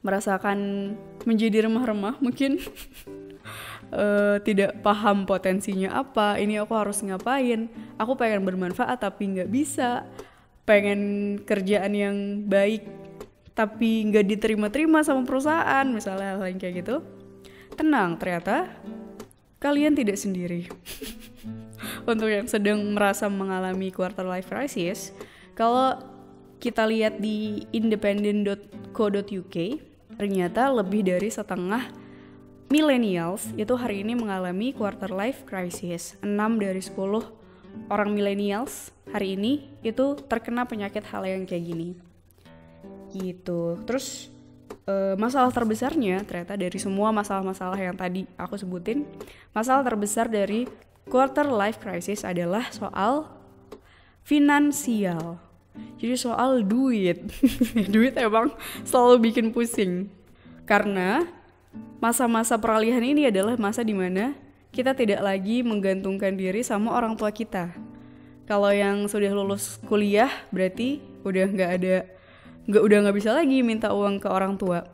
merasakan menjadi remah-remah mungkin. Tidak paham potensinya apa, ini aku harus ngapain, aku pengen bermanfaat tapi nggak bisa, pengen kerjaan yang baik tapi nggak diterima-terima sama perusahaan, misalnya hal yang kayak gitu. Tenang, ternyata kalian tidak sendiri. Untuk yang sedang merasa mengalami quarter life crisis, kalau kita lihat di independent.co.uk, ternyata lebih dari setengah millennials itu hari ini mengalami quarter life crisis. 6 dari 10 orang millennials hari ini itu terkena penyakit hal yang kayak gini. Gitu. Terus masalah terbesarnya ternyata dari semua masalah-masalah yang tadi aku sebutin, masalah terbesar dari quarter life crisis adalah soal finansial. Jadi soal duit. Duit emang selalu bikin pusing. Karena masa-masa peralihan ini adalah masa dimana kita tidak lagi menggantungkan diri sama orang tua kita. Kalau yang sudah lulus kuliah berarti udah nggak bisa lagi minta uang ke orang tua.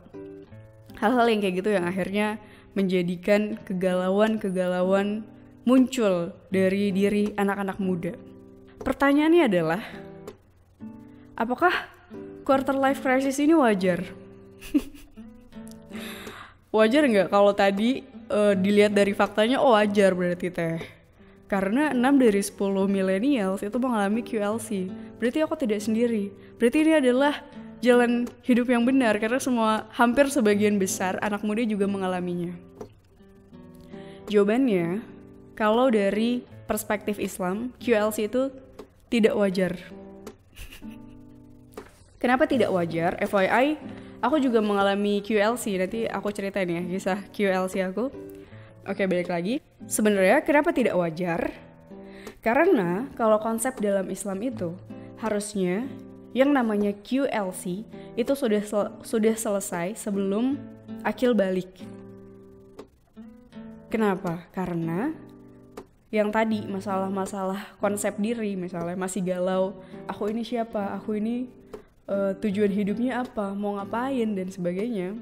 Hal-hal yang kayak gitu yang akhirnya menjadikan kegalauan muncul dari diri anak-anak muda. Pertanyaannya adalah, apakah quarter life crisis ini wajar? Wajar nggak kalau tadi dilihat dari faktanya, wajar berarti teh. Karena 6 dari 10 millennials itu mengalami QLC. Berarti aku tidak sendiri. Berarti ini adalah jalan hidup yang benar, karena hampir sebagian besar anak muda juga mengalaminya. Jawabannya, kalau dari perspektif Islam, QLC itu tidak wajar. Kenapa tidak wajar? FYI, aku juga mengalami QLC, nanti aku ceritain ya kisah QLC aku. Oke, balik lagi. Sebenarnya kenapa tidak wajar? Karena kalau konsep dalam Islam itu harusnya yang namanya QLC itu sudah selesai sebelum akil balik. Kenapa? Karena yang tadi masalah-masalah konsep diri, misalnya masih galau, aku ini siapa, aku ini tujuan hidupnya apa, mau ngapain dan sebagainya.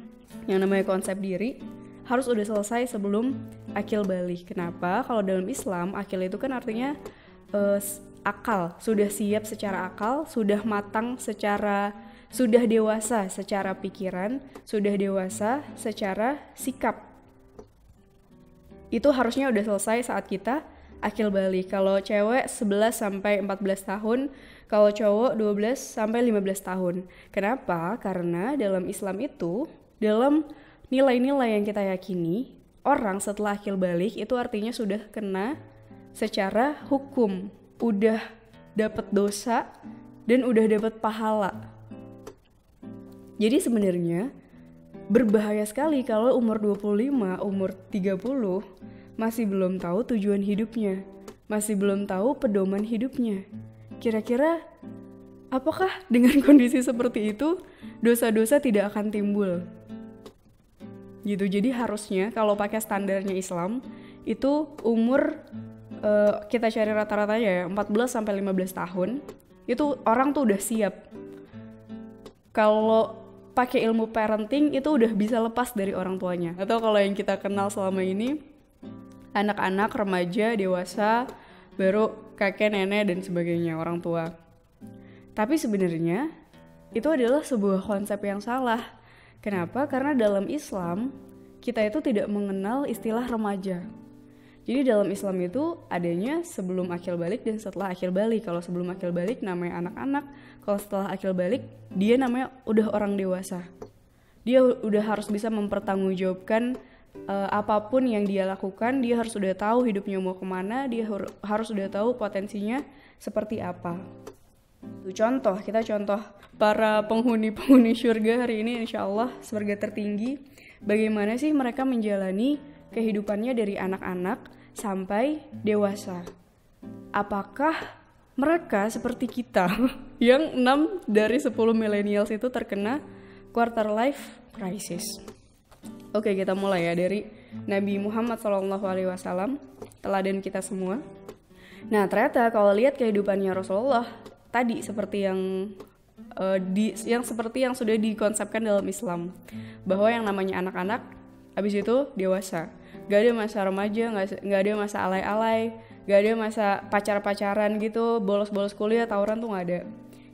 Yang namanya konsep diri harus udah selesai sebelum akil balik. Kenapa? Kalau dalam Islam akil itu kan artinya akal, sudah siap secara akal, sudah matang sudah dewasa secara pikiran, sudah dewasa secara sikap. Itu harusnya udah selesai saat kita akil balik. Kalau cewek 11 sampai 14 tahun, kalau cowok 12 sampai 15 tahun. Kenapa? Karena dalam Islam itu, dalam nilai-nilai yang kita yakini, orang setelah akil balik itu artinya sudah kena secara hukum, udah dapat dosa dan udah dapat pahala. Jadi sebenarnya berbahaya sekali kalau umur 25, umur 30 masih belum tahu tujuan hidupnya, masih belum tahu pedoman hidupnya. Kira-kira apakah dengan kondisi seperti itu dosa-dosa tidak akan timbul? Gitu. Jadi harusnya kalau pakai standarnya Islam itu umur kita cari rata-ratanya ya 14 sampai 15 tahun itu orang tuh udah siap. Kalau pakai ilmu parenting itu udah bisa lepas dari orang tuanya. Atau kalau yang kita kenal selama ini anak-anak, remaja, dewasa, baru kakek, nenek dan sebagainya, orang tua. Tapi sebenarnya itu adalah sebuah konsep yang salah. Kenapa? Karena dalam Islam kita itu tidak mengenal istilah remaja. Jadi dalam Islam itu adanya sebelum akil balik dan setelah akil balik. Kalau sebelum akil balik namanya anak-anak, kalau setelah akil balik dia namanya udah orang dewasa. Dia udah harus bisa mempertanggungjawabkan apapun yang dia lakukan. Dia harus udah tahu hidupnya mau kemana, dia harus udah tahu potensinya seperti apa. Kita contoh para penghuni surga hari ini, insya Allah surga tertinggi. Bagaimana sih mereka menjalani kehidupannya dari anak-anak sampai dewasa? Apakah mereka seperti kita yang 6 dari 10 millennials itu terkena quarter life crisis? Oke, kita mulai ya dari Nabi Muhammad SAW, teladan kita semua. Nah, ternyata kalau lihat kehidupannya Rasulullah tadi seperti yang yang seperti yang sudah dikonsepkan dalam Islam, bahwa yang namanya anak-anak habis itu dewasa, gak ada masa remaja, gak ada masa alay-alay, gak ada masa pacar-pacaran gitu, bolos-bolos kuliah, tawuran tuh gak ada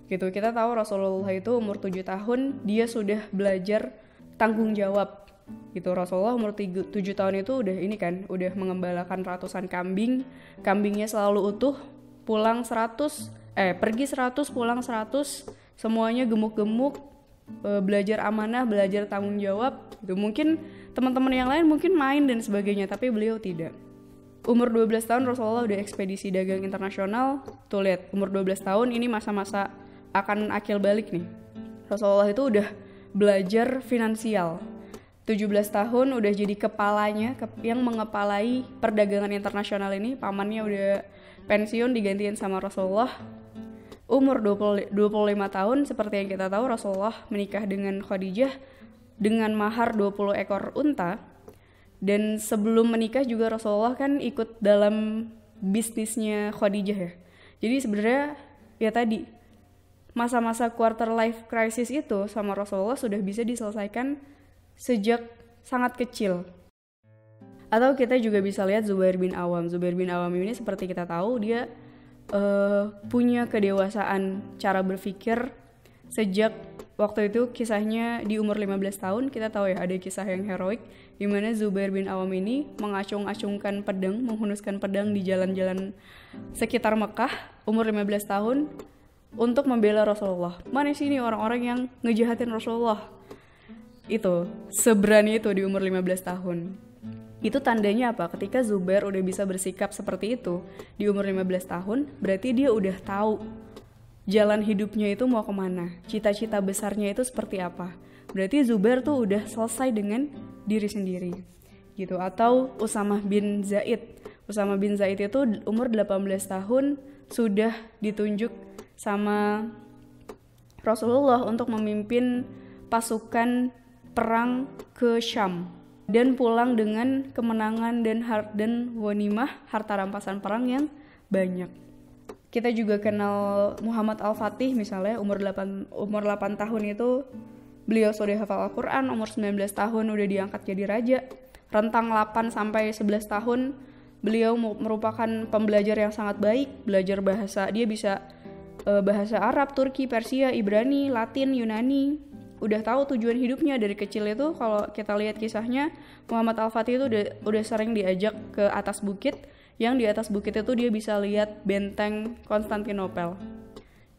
gitu. Kita tahu Rasulullah itu umur 7 tahun dia sudah belajar tanggung jawab gitu. Rasulullah umur 7 tahun itu udah ini kan, udah mengembalakan ratusan kambingnya selalu utuh, pergi 100 pulang 100, semuanya gemuk-gemuk, belajar amanah, belajar tanggung jawab gitu. Mungkin teman-teman yang lain mungkin main dan sebagainya, tapi beliau tidak. Umur 12 tahun Rasulullah udah ekspedisi dagang internasional. Tuh lihat, umur 12 tahun ini masa-masa akan akil balik nih. Rasulullah itu udah belajar finansial. 17 tahun udah jadi kepalanya, yang mengepalai perdagangan internasional ini. Pamannya udah pensiun, digantiin sama Rasulullah. Umur 25 tahun, seperti yang kita tahu, Rasulullah menikah dengan Khadijah dengan mahar 20 ekor unta. Dan sebelum menikah juga Rasulullah kan ikut dalam bisnisnya Khadijah ya. Jadi sebenarnya ya tadi, masa-masa quarter life crisis itu sama Rasulullah sudah bisa diselesaikan sejak sangat kecil. Atau kita juga bisa lihat Zubair bin Awam. Zubair bin Awam ini seperti kita tahu dia punya kedewasaan cara berpikir sejak waktu itu. Kisahnya di umur 15 tahun kita tahu ya, ada kisah yang heroik di mana Zubair bin Awam ini mengacung-acungkan pedang, menghunuskan pedang di jalan-jalan sekitar Mekah umur 15 tahun untuk membela Rasulullah. Mana sih ini orang-orang yang ngejahatin Rasulullah? Itu seberani itu di umur 15 tahun. Itu tandanya apa? Ketika Zubair udah bisa bersikap seperti itu di umur 15 tahun, berarti dia udah tahu jalan hidupnya itu mau kemana, cita-cita besarnya itu seperti apa. Berarti Zubair tuh udah selesai dengan diri sendiri gitu. Atau Usamah bin Zaid. Usamah bin Zaid itu umur 18 tahun sudah ditunjuk sama Rasulullah untuk memimpin pasukan perang ke Syam dan pulang dengan kemenangan dan ghanimah, harta rampasan perang yang banyak. Kita juga kenal Muhammad Al-Fatih misalnya, umur 8 tahun itu beliau sudah hafal Al-Quran, umur 19 tahun udah diangkat jadi raja. Rentang 8 sampai 11 tahun beliau merupakan pembelajar yang sangat baik, belajar bahasa. Dia bisa bahasa Arab, Turki, Persia, Ibrani, Latin, Yunani. Udah tahu tujuan hidupnya dari kecil itu. Kalau kita lihat kisahnya, Muhammad Al-Fatih itu udah sering diajak ke atas bukit, yang di atas bukit itu dia bisa lihat benteng Konstantinopel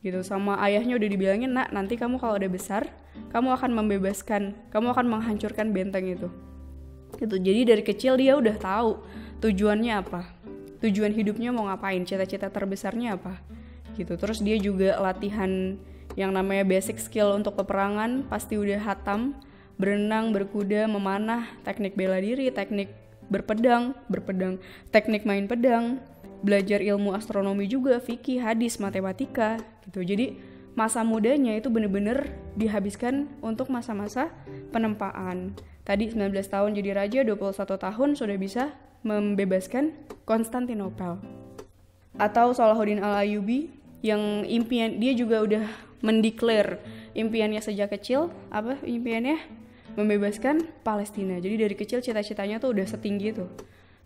gitu. Sama ayahnya udah dibilangin, nak, nanti kamu kalau udah besar, kamu akan menghancurkan benteng itu gitu. Jadi dari kecil dia udah tahu tujuannya apa, tujuan hidupnya mau ngapain, cita-cita terbesarnya apa gitu. Terus dia juga latihan yang namanya basic skill untuk peperangan, pasti udah hatam, berenang, berkuda, memanah, teknik bela diri, teknik berpedang, teknik main pedang, belajar ilmu astronomi juga, fikih, hadis, matematika gitu. Jadi masa mudanya itu bener-bener dihabiskan untuk masa-masa penempaan. Tadi 19 tahun jadi raja, 21 tahun sudah bisa membebaskan Konstantinopel. Atau Salahuddin Al-Ayyubi yang impian, dia juga udah mendeklar impiannya sejak kecil. Apa impiannya? Membebaskan Palestina. Jadi dari kecil cita-citanya tuh udah setinggi itu.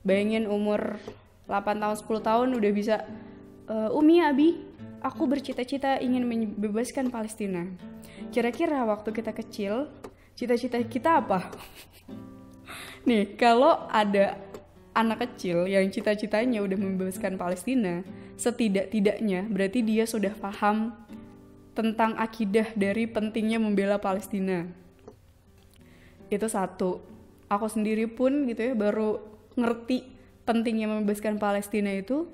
Bayangin umur 8 tahun, 10 tahun udah bisa, Umi, Abi, aku bercita-cita ingin membebaskan Palestina. Kira-kira waktu kita kecil, cita-cita kita apa? Nih, kalau ada anak kecil yang cita-citanya udah membebaskan Palestina, setidak-tidaknya berarti dia sudah paham tentang akidah dari pentingnya membela Palestina. Itu satu. Aku sendiri pun gitu ya baru ngerti pentingnya membebaskan Palestina itu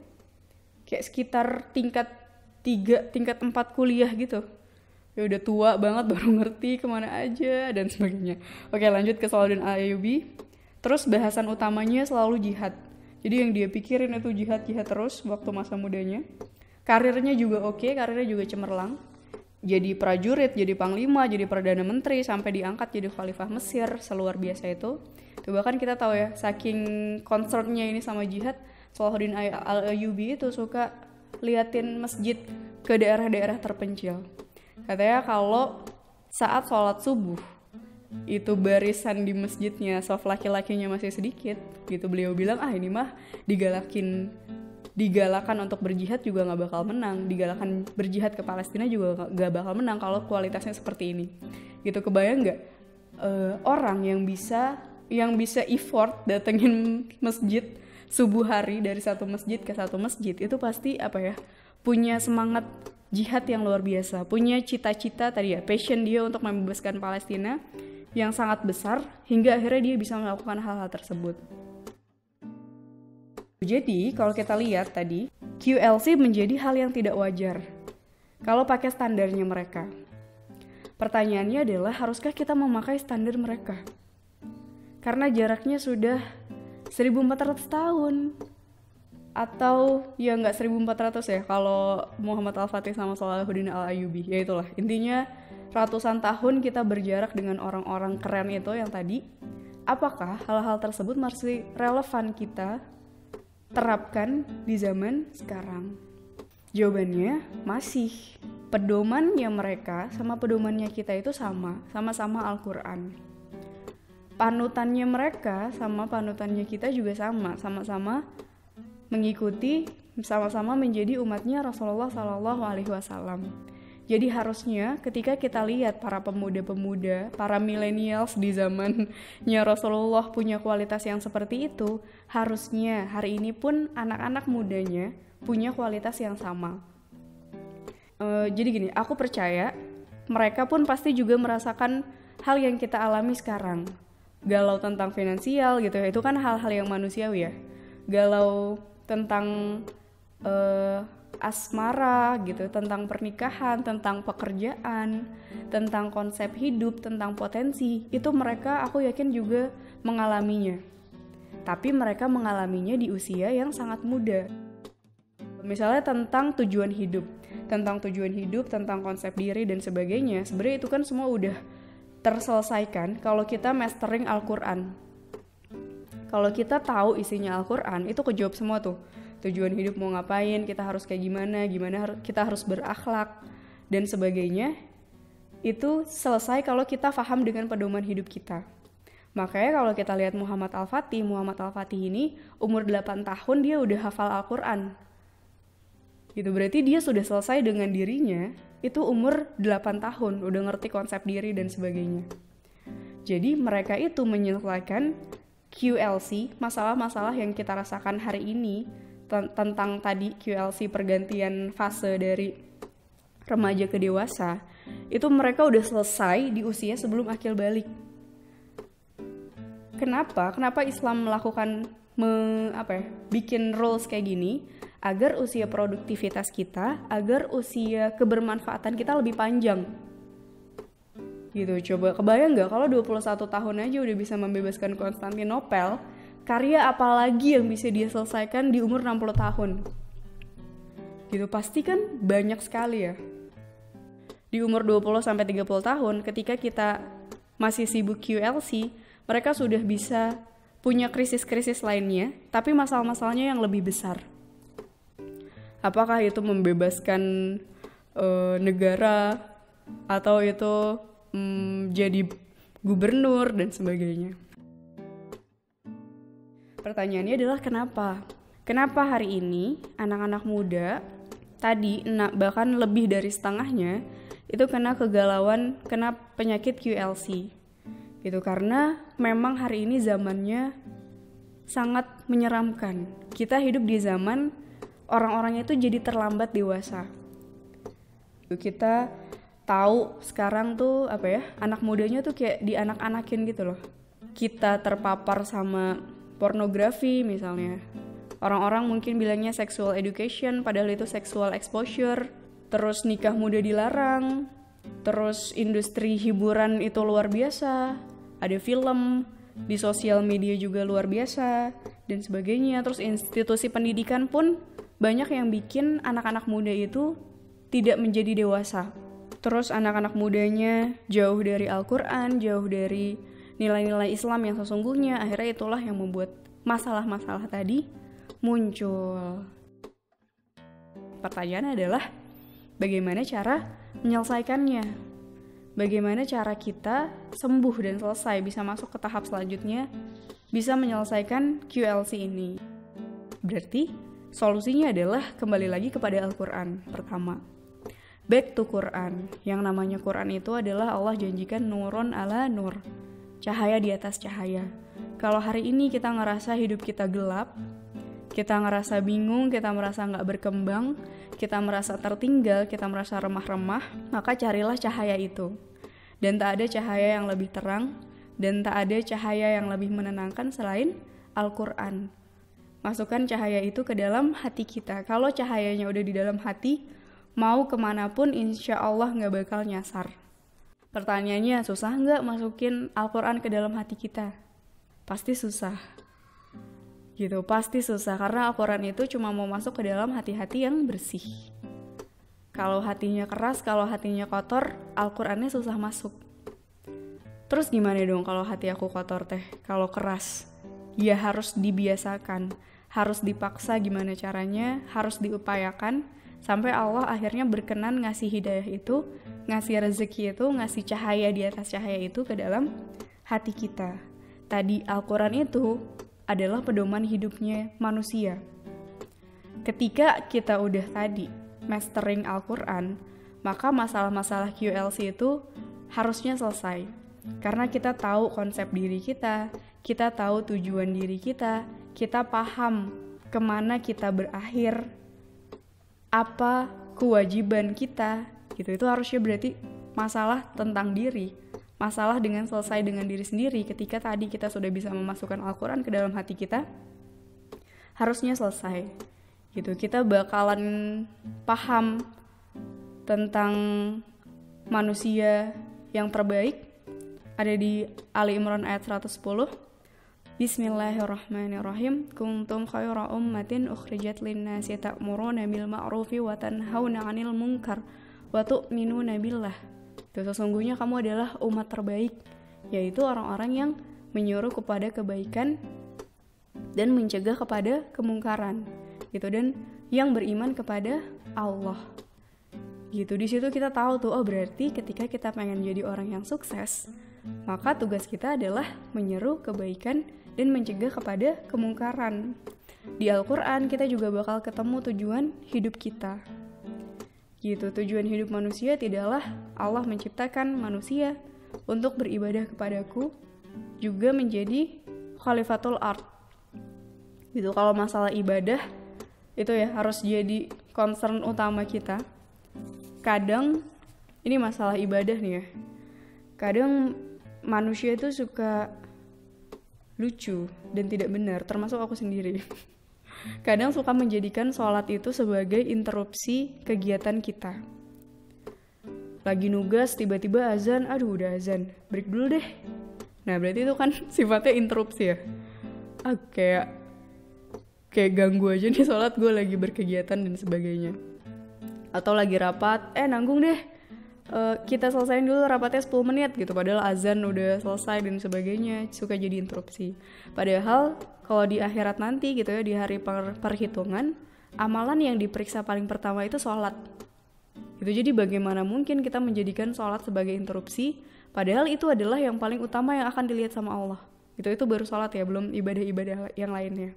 kayak sekitar tingkat 3, tingkat 4 kuliah gitu. Ya udah tua banget baru ngerti kemana aja dan sebagainya. Oke, lanjut ke Salahuddin Al-Ayyubi. Terus bahasan utamanya selalu jihad. Jadi yang dia pikirin itu jihad terus waktu masa mudanya. Karirnya juga oke, karirnya juga cemerlang. Jadi prajurit, jadi panglima, jadi perdana menteri, sampai diangkat jadi khalifah Mesir, seluar biasa itu. Bahkan kita tahu ya, saking concernnya ini sama jihad, Salahuddin Al-Ayyubi itu suka liatin masjid ke daerah-daerah terpencil. Katanya kalau saat sholat subuh itu barisan di masjidnya soft laki-lakinya masih sedikit gitu, beliau bilang ini mah digalakan untuk berjihad juga nggak bakal menang, digalakan berjihad ke Palestina juga nggak bakal menang kalau kualitasnya seperti ini gitu. Kebayang nggak orang yang bisa effort datengin masjid subuh hari dari satu masjid ke satu masjid, itu pasti punya semangat jihad yang luar biasa, punya cita-cita tadi ya, passion dia untuk membebaskan Palestina yang sangat besar hingga akhirnya dia bisa melakukan hal-hal tersebut. Jadi kalau kita lihat tadi, QLC menjadi hal yang tidak wajar kalau pakai standarnya mereka. Pertanyaannya adalah, haruskah kita memakai standar mereka? Karena jaraknya sudah 1400 tahun. Atau ya nggak 1400 ya kalau Muhammad Al-Fatih sama Salahuddin Al-Ayyubi. Ya itulah, intinya ratusan tahun kita berjarak dengan orang-orang keren itu yang tadi. Apakah hal-hal tersebut masih relevan kita terapkan di zaman sekarang? Jawabannya masih. Pedomannya mereka sama pedomannya kita itu sama-sama Al-Quran. Panutannya mereka sama panutannya kita juga sama-sama mengikuti, sama-sama menjadi umatnya Rasulullah SAW. Jadi harusnya ketika kita lihat para pemuda-pemuda, para millennials di zamannya Rasulullah punya kualitas yang seperti itu, harusnya hari ini pun anak-anak mudanya punya kualitas yang sama. Jadi gini, aku percaya mereka pun pasti juga merasakan hal yang kita alami sekarang. Galau tentang finansial gitu ya, itu kan hal-hal yang manusiawi ya. Galau tentang asmara gitu, tentang pernikahan, tentang pekerjaan, tentang konsep hidup, tentang potensi, itu mereka aku yakin juga mengalaminya. Tapi mereka mengalaminya di usia yang sangat muda. Misalnya tentang tujuan hidup, tentang konsep diri dan sebagainya, sebenarnya itu kan semua udah terselesaikan kalau kita mastering Al-Quran. Kalau kita tahu isinya Al-Quran, itu kejawab semua tuh. Tujuan hidup mau ngapain, kita harus kayak gimana kita harus berakhlak, dan sebagainya. Itu selesai kalau kita paham dengan pedoman hidup kita. Makanya kalau kita lihat Muhammad Al-Fatih ini umur 8 tahun dia udah hafal Al-Quran. Gitu, berarti dia sudah selesai dengan dirinya, itu umur 8 tahun, udah ngerti konsep diri dan sebagainya. Jadi mereka itu menyelesaikan QLC, masalah-masalah yang kita rasakan hari ini, tentang tadi QLC pergantian fase dari remaja ke dewasa, itu mereka udah selesai di usia sebelum akil balik. Kenapa Islam melakukan bikin rules kayak gini? Agar usia produktivitas kita, agar usia kebermanfaatan kita lebih panjang. Gitu, coba kebayang nggak kalau 21 tahun aja udah bisa membebaskan Konstantinopel, karya apa lagi yang bisa dia selesaikan di umur 60 tahun? Gitu, pasti kan banyak sekali ya. Di umur 20-30 tahun, ketika kita masih sibuk QLC, mereka sudah bisa punya krisis-krisis lainnya, tapi masalah-masalahnya yang lebih besar. Apakah itu membebaskan negara, atau itu jadi gubernur dan sebagainya. Pertanyaannya adalah kenapa? Kenapa hari ini anak-anak muda tadi, bahkan lebih dari setengahnya, itu kena kegalauan, kena penyakit QLC. Gitu, karena memang hari ini zamannya sangat menyeramkan. Kita hidup di zaman orang-orangnya itu jadi terlambat dewasa. Kita tahu sekarang tuh anak mudanya tuh kayak dianak-anakin gitu loh. Kita terpapar sama pornografi misalnya. Orang-orang mungkin bilangnya sexual education, padahal itu sexual exposure. Terus nikah muda dilarang. Terus industri hiburan itu luar biasa. Ada film, di sosial media juga luar biasa, dan sebagainya. Terus institusi pendidikan pun banyak yang bikin anak-anak muda itu tidak menjadi dewasa. Terus anak-anak mudanya jauh dari Al-Quran, jauh dari nilai-nilai Islam yang sesungguhnya. Akhirnya itulah yang membuat masalah-masalah tadi muncul. Pertanyaan adalah, bagaimana cara menyelesaikannya. Bagaimana cara kita sembuh dan selesai, bisa masuk ke tahap selanjutnya, bisa menyelesaikan QLC ini. Berarti solusinya adalah kembali lagi kepada Al-Quran. Pertama, back to Quran. Yang namanya Quran itu adalah Allah janjikan nurun ala nur, cahaya di atas cahaya. Kalau hari ini kita ngerasa hidup kita gelap, kita ngerasa bingung, kita merasa nggak berkembang, kita merasa tertinggal, kita merasa remah-remah, maka carilah cahaya itu. Dan tak ada cahaya yang lebih terang, dan tak ada cahaya yang lebih menenangkan selain Al-Quran. Masukkan cahaya itu ke dalam hati kita. Kalau cahayanya udah di dalam hati, mau kemanapun insya Allah nggak bakal nyasar. Pertanyaannya, susah nggak masukin Al-Quran ke dalam hati kita? Pasti susah. Gitu, pasti susah. Karena Al-Quran itu cuma mau masuk ke dalam hati-hati yang bersih. Kalau hatinya keras, kalau hatinya kotor, Al-Qurannya susah masuk. Terus gimana dong kalau hati aku kotor teh? Kalau keras? Ya harus dibiasakan, harus dipaksa gimana caranya, harus diupayakan, sampai Allah akhirnya berkenan ngasih hidayah itu, ngasih rezeki itu, ngasih cahaya di atas cahaya itu ke dalam hati kita. Tadi Al-Quran itu adalah pedoman hidupnya manusia. Ketika kita udah tadi mastering Al-Quran, maka masalah-masalah QLC itu harusnya selesai. Karena kita tahu konsep diri kita tahu tujuan diri kita paham kemana kita berakhir, apa kewajiban kita, gitu. Itu harusnya berarti masalah tentang diri, masalah dengan selesai dengan diri sendiri. Ketika tadi kita sudah bisa memasukkan Al-Quran ke dalam hati kita, harusnya selesai. Gitu, kita bakalan paham tentang manusia yang terbaik. Ada di Ali Imran ayat 110. Bismillahirrahmanirrahim. Kuntum khaira ummatin ukhrijat linnasi ta'muruna bil ma'rufi wa tanhauna 'anil munkar wa tu'minuna billah. Itu sesungguhnya kamu adalah umat terbaik, yaitu orang-orang yang menyuruh kepada kebaikan dan mencegah kepada kemungkaran. Gitu, dan yang beriman kepada Allah. Gitu, di situ kita tahu tuh, oh berarti ketika kita pengen jadi orang yang sukses, maka tugas kita adalah menyeru kebaikan dan mencegah kepada kemungkaran. Di Al-Quran kita juga bakal ketemu tujuan hidup kita. Gitu, tujuan hidup manusia tidaklah Allah menciptakan manusia untuk beribadah kepadaku, juga menjadi khalifatul ard. Gitu, kalau masalah ibadah itu ya harus jadi concern utama kita. Kadang ini masalah ibadah nih ya, kadang manusia itu suka lucu dan tidak benar, termasuk aku sendiri. Kadang suka menjadikan sholat itu sebagai interupsi kegiatan kita. Lagi nugas, tiba-tiba azan, aduh udah azan, break dulu deh. Nah berarti itu kan sifatnya interupsi ya. Kayak ganggu aja nih sholat, gue lagi berkegiatan dan sebagainya. Atau lagi rapat, nanggung deh, kita selesaiin dulu rapatnya 10 menit gitu, padahal azan udah selesai dan sebagainya. Suka jadi interupsi. Padahal kalau di akhirat nanti gitu ya, di hari perhitungan, amalan yang diperiksa paling pertama itu sholat. Itu jadi bagaimana mungkin kita menjadikan sholat sebagai interupsi, padahal itu adalah yang paling utama yang akan dilihat sama Allah. Itu baru sholat ya, belum ibadah-ibadah yang lainnya.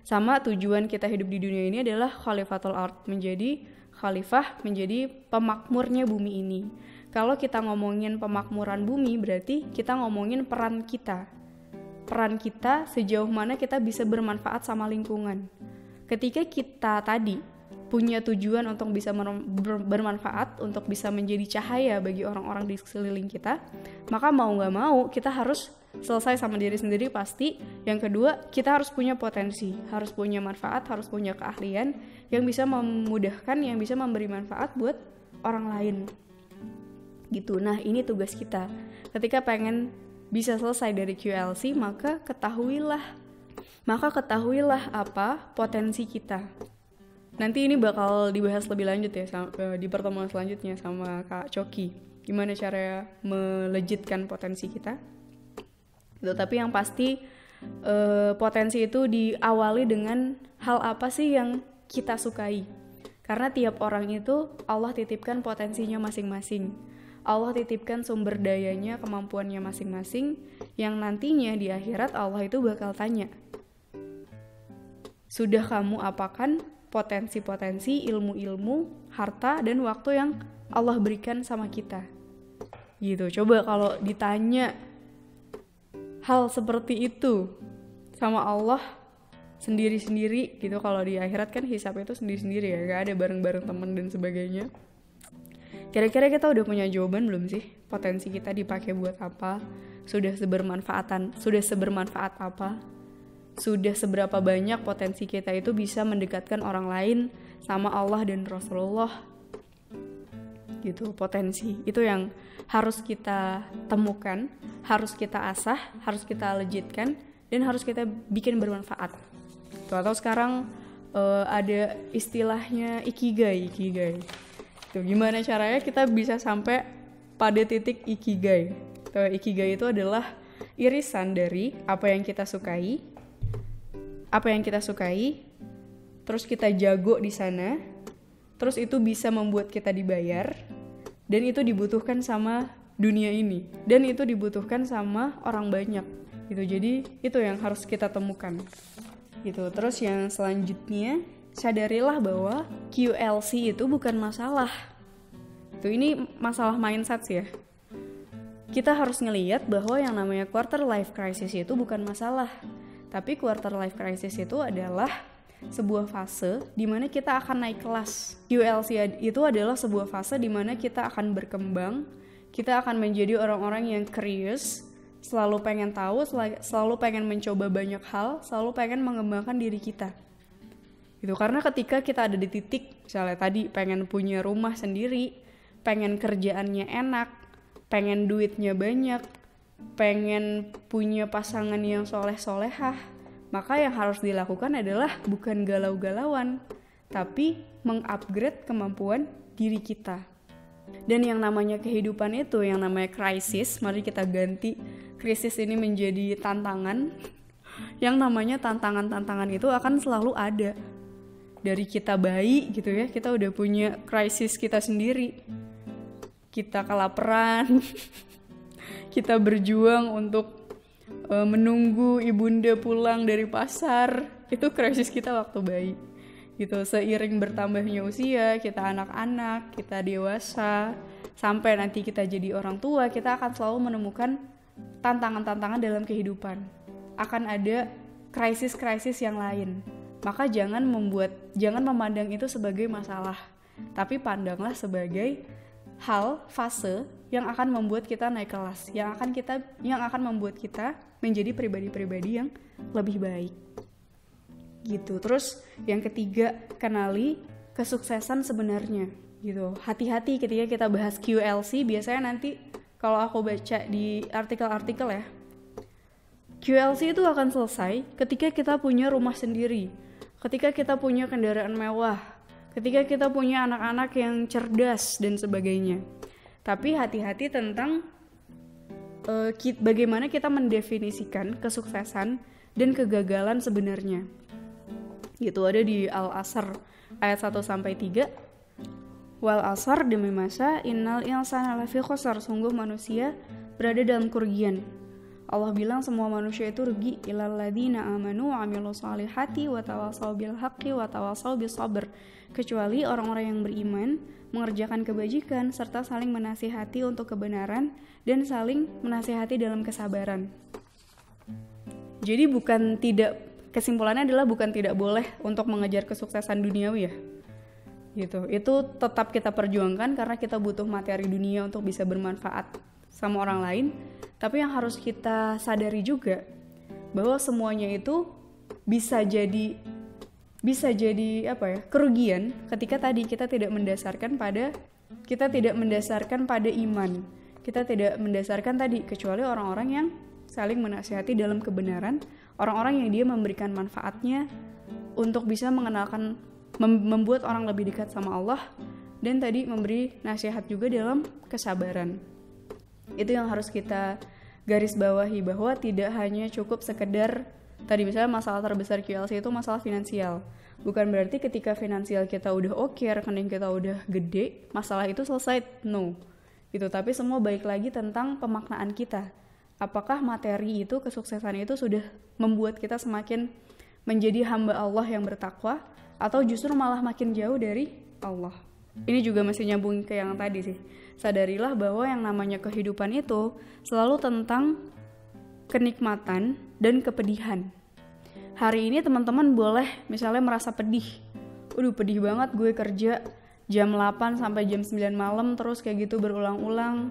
Sama tujuan kita hidup di dunia ini adalah khalifatul ard, menjadi khalifah, menjadi pemakmurnya bumi ini. Kalau kita ngomongin pemakmuran bumi, berarti kita ngomongin peran kita. Peran kita sejauh mana kita bisa bermanfaat sama lingkungan. Ketika kita tadi punya tujuan untuk bisa bermanfaat, untuk bisa menjadi cahaya bagi orang-orang di sekeliling kita, maka mau gak mau kita harus selesai sama diri sendiri pasti. Yang kedua, kita harus punya potensi, harus punya manfaat, harus punya keahlian yang bisa memudahkan, yang bisa memberi manfaat buat orang lain. Gitu. Nah, ini tugas kita. Ketika pengen bisa selesai dari QLC, maka ketahuilah apa potensi kita. Nanti ini bakal dibahas lebih lanjut ya di pertemuan selanjutnya sama Kak Coki. Gimana cara melejitkan potensi kita. Tapi yang pasti potensi itu diawali dengan hal apa sih yang kita sukai. Karena tiap orang itu Allah titipkan potensinya masing-masing. Allah titipkan sumber dayanya, kemampuannya masing-masing, yang nantinya di akhirat Allah itu bakal tanya, sudah kamu apakan potensi-potensi, ilmu-ilmu, harta, dan waktu yang Allah berikan sama kita? Gitu. Coba kalau ditanya hal seperti itu sama Allah sendiri-sendiri gitu, kalau di akhirat kan hisab itu sendiri-sendiri ya, gak ada bareng-bareng temen dan sebagainya. Kira-kira kita udah punya jawaban belum sih? Potensi kita dipakai buat apa? Sudah sebermanfaat apa? Sudah seberapa banyak potensi kita itu bisa mendekatkan orang lain sama Allah dan Rasulullah? Gitu, potensi itu yang harus kita temukan, harus kita asah, harus kita legitkan, dan harus kita bikin bermanfaat. Tuh, atau sekarang ada istilahnya ikigai. Tuh, gimana caranya kita bisa sampai pada titik ikigai? Tuh, ikigai itu adalah irisan dari apa yang kita sukai, terus kita jago di sana, terus itu bisa membuat kita dibayar, dan itu dibutuhkan sama dunia ini, dan itu dibutuhkan sama orang banyak gitu. Jadi itu yang harus kita temukan gitu. Terus yang selanjutnya, sadarilah bahwa QLC itu bukan masalah. Ini masalah mindset sih ya. Kita harus ngelihat bahwa yang namanya quarter life crisis itu bukan masalah. Tapi quarter life crisis itu adalah sebuah fase di mana kita akan naik kelas. QLC itu adalah sebuah fase di mana kita akan berkembang, kita akan menjadi orang-orang yang curious, selalu pengen tahu, selalu pengen mencoba banyak hal, selalu pengen mengembangkan diri kita. Gitu. Karena ketika kita ada di titik, misalnya tadi pengen punya rumah sendiri, pengen kerjaannya enak, pengen duitnya banyak, pengen punya pasangan yang soleh-solehah, maka yang harus dilakukan adalah bukan galau-galauan, tapi mengupgrade kemampuan diri kita. Dan yang namanya kehidupan itu, yang namanya krisis, mari kita ganti krisis ini menjadi tantangan. Yang namanya tantangan-tantangan itu akan selalu ada. Dari kita bayi gitu ya, kita udah punya krisis kita sendiri. Kita kelaparan, kita berjuang untuk menunggu ibunda pulang dari pasar. Itu krisis kita waktu bayi. Gitu, seiring bertambahnya usia, kita anak-anak, kita dewasa, sampai nanti kita jadi orang tua, kita akan selalu menemukan tantangan-tantangan dalam kehidupan. Akan ada krisis-krisis yang lain. Maka jangan memandang itu sebagai masalah, tapi pandanglah sebagai hal, fase yang akan membuat kita naik kelas, yang akan membuat kita menjadi pribadi-pribadi yang lebih baik. Gitu. Terus yang ketiga, kenali kesuksesan sebenarnya. Gitu. Hati-hati ketika kita bahas QLC, biasanya nanti kalau aku baca di artikel-artikel ya, QLC itu akan selesai ketika kita punya rumah sendiri, ketika kita punya kendaraan mewah, ketika kita punya anak-anak yang cerdas dan sebagainya. Tapi hati-hati tentang bagaimana kita mendefinisikan kesuksesan dan kegagalan sebenarnya. Gitu, ada di Al-Asr ayat 1-3. Wal asar, demi masa, innal insana lafi khusar, sungguh manusia berada dalam kerugian. Allah bilang semua manusia itu rugi, illal ladzina amanu wa amilus solihati wa tawasaw bil haqqi wa tawasaw bis sabr, kecuali orang-orang yang beriman, mengerjakan kebajikan serta saling menasihati untuk kebenaran dan saling menasihati dalam kesabaran. Jadi kesimpulannya adalah bukan tidak boleh untuk mengejar kesuksesan duniawi ya. Gitu. Itu tetap kita perjuangkan karena kita butuh materi dunia untuk bisa bermanfaat sama orang lain. Tapi yang harus kita sadari juga bahwa semuanya itu bisa jadi kerugian ketika tadi kita tidak mendasarkan pada iman. Kita tidak mendasarkan tadi, kecuali orang-orang yang saling menasihati dalam kebenaran, orang-orang yang dia memberikan manfaatnya untuk bisa membuat orang lebih dekat sama Allah, dan tadi memberi nasihat juga dalam kesabaran. Itu yang harus kita garis bawahi, bahwa tidak hanya cukup sekedar Tadi misalnya masalah terbesar QLC itu masalah finansial. Bukan berarti ketika finansial kita udah oke, rekening kita udah gede, masalah itu selesai. No. Gitu, tapi semua balik lagi tentang pemaknaan kita. Apakah materi itu, kesuksesan itu sudah membuat kita semakin menjadi hamba Allah yang bertakwa, atau justru malah makin jauh dari Allah. Ini juga masih nyambung ke yang tadi sih. Sadarilah bahwa yang namanya kehidupan itu selalu tentang kenikmatan dan kepedihan. Hari ini teman-teman boleh misalnya merasa pedih. Pedih banget gue kerja jam 8 sampai jam 9 malam terus kayak gitu berulang-ulang.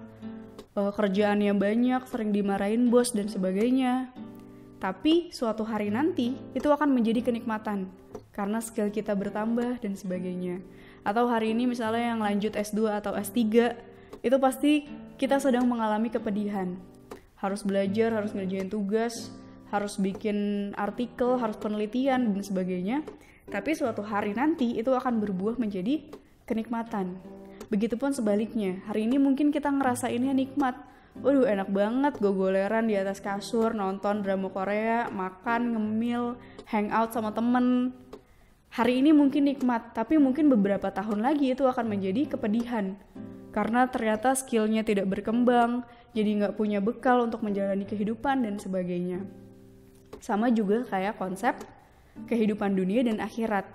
Kerjaannya banyak, sering dimarahin bos dan sebagainya. Tapi suatu hari nanti itu akan menjadi kenikmatan karena skill kita bertambah dan sebagainya. Atau hari ini misalnya yang lanjut S2 atau S3, itu pasti kita sedang mengalami kepedihan. Harus belajar, harus ngerjain tugas, harus bikin artikel, harus penelitian dan sebagainya. Tapi suatu hari nanti itu akan berbuah menjadi kenikmatan. Begitupun sebaliknya, hari ini mungkin kita ngerasainnya nikmat. Enak banget, gogoleran di atas kasur, nonton drama Korea, makan, ngemil, hangout sama temen. Hari ini mungkin nikmat, tapi mungkin beberapa tahun lagi itu akan menjadi kepedihan. Karena ternyata skillnya tidak berkembang, jadi nggak punya bekal untuk menjalani kehidupan dan sebagainya. Sama juga kayak konsep kehidupan dunia dan akhirat.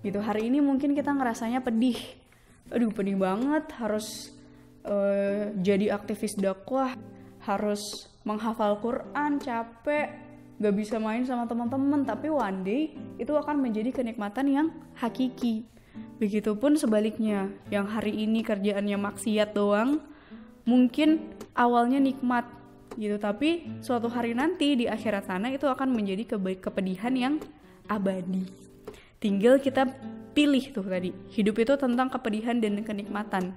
Gitu, hari ini mungkin kita ngerasanya pedih. Pedih banget, harus jadi aktivis dakwah, harus menghafal Quran, capek, gak bisa main sama teman-teman, tapi one day itu akan menjadi kenikmatan yang hakiki. Begitupun sebaliknya, yang hari ini kerjaannya maksiat doang, mungkin awalnya nikmat gitu, tapi suatu hari nanti di akhirat sana itu akan menjadi kepedihan yang abadi. Tinggal kita pilih tuh tadi, hidup itu tentang kepedihan dan kenikmatan.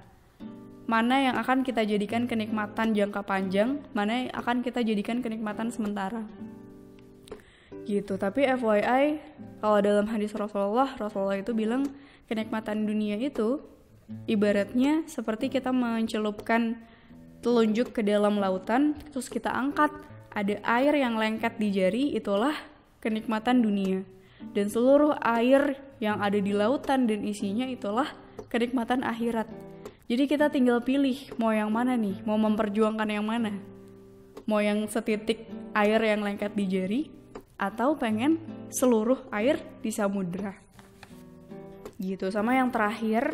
Mana yang akan kita jadikan kenikmatan jangka panjang, mana yang akan kita jadikan kenikmatan sementara. Gitu, tapi FYI, kalau dalam hadis Rasulullah itu bilang kenikmatan dunia itu ibaratnya seperti kita mencelupkan telunjuk ke dalam lautan, terus kita angkat, ada air yang lengket di jari, itulah kenikmatan dunia. Dan seluruh air yang ada di lautan dan isinya itulah kenikmatan akhirat. Jadi kita tinggal pilih mau yang mana nih, mau memperjuangkan yang mana. Mau yang setitik air yang lengket di jari, atau pengen seluruh air di samudra. Gitu. Sama yang terakhir,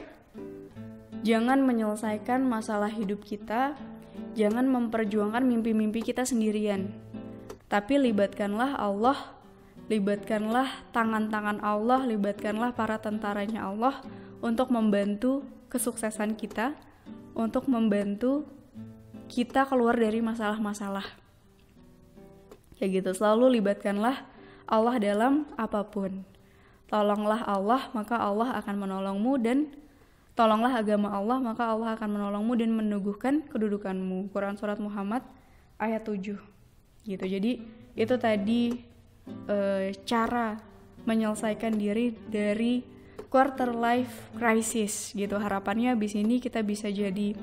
jangan menyelesaikan masalah hidup kita, jangan memperjuangkan mimpi-mimpi kita sendirian. Tapi libatkanlah Allah, libatkanlah tangan-tangan Allah, libatkanlah para tentaranya Allah untuk membantu kesuksesan kita, untuk membantu kita keluar dari masalah-masalah. Kayak gitu, selalu libatkanlah Allah dalam apapun. Tolonglah Allah, maka Allah akan menolongmu, dan tolonglah agama Allah, maka Allah akan menolongmu dan meneguhkan kedudukanmu. Quran Surat Muhammad ayat 7. Gitu. Jadi itu tadi cara menyelesaikan diri dari quarter life crisis. Gitu. Harapannya abis ini kita bisa jadi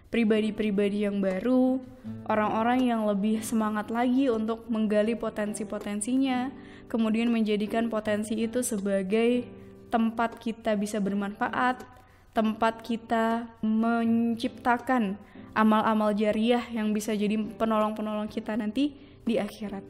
pribadi-pribadi yang baru, orang-orang yang lebih semangat lagi untuk menggali potensi-potensinya, kemudian menjadikan potensi itu sebagai tempat kita bisa bermanfaat, tempat kita menciptakan amal-amal jariah yang bisa jadi penolong-penolong kita nanti di akhirat.